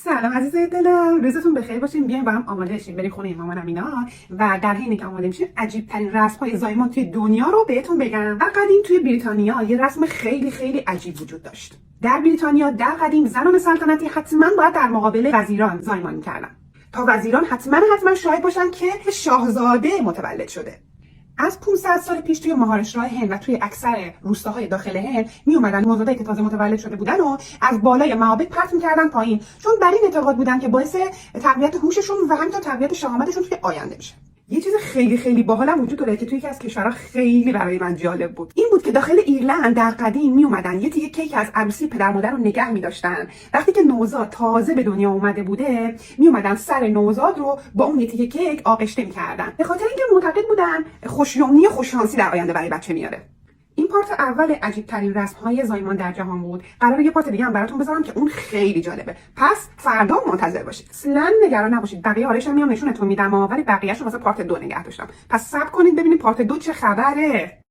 سلام عزیزای دلم، روزتون بخیر باشین. بیاین با هم آماده شیم بریم خونه مامان امینا و در حینی که آماده میشیم عجیب ترین رسم های زایمان توی دنیا رو بهتون بگم. در قدیم توی بریتانیا یه رسم خیلی عجیب وجود داشت. در بریتانیا در قدیم زنان سلطنتی حتما باید در مقابل وزیران زایمان می‌کردن تا وزیران حتما شاهد باشن که شاهزاده متولد شده. از 500 سال پیش توی مهارش‌راه هند و توی اکثر روستاهای داخل هند می اومدن نوزادایی که تازه متولد شده بودن و از بالای معابد پرت می‌کردن پایین، چون بر این اعتقاد بودن که باعث تقویت هوششون و همینطور تقویت شهامتشون توی آینده میشه. یه چیز خیلی باحالم وجود داره که توی یکی از کشورها خیلی برای من جالب بود. این بود که داخل ایرلند در قدیم می اومدن یه تیکه کیک از عروسی پدر مادر رو نگه می‌داشتن. وقتی که نوزاد تازه به دنیا اومده بوده، می اومدن سر نوزاد رو با اون یه تیکه کیک آغشته می‌کردن، به خاطر اینکه معتقد بودن خوشیومنی و خوششانسی در آینده برای بچه میاره. این پارت اول عجیب ترین رسم های زایمان در جهان بود. قراره یه پارت دیگه هم براتون بذارم که اون خیلی جالبه. پس فردا منتظر باشید. اصلا نگران نباشید. بقیه آرش هم میام نشونتون میدم، ولی بقیه‌شو واسه پارت 2 نگه داشتم. پس صبر کنید ببینید پارت 2 چه خبره.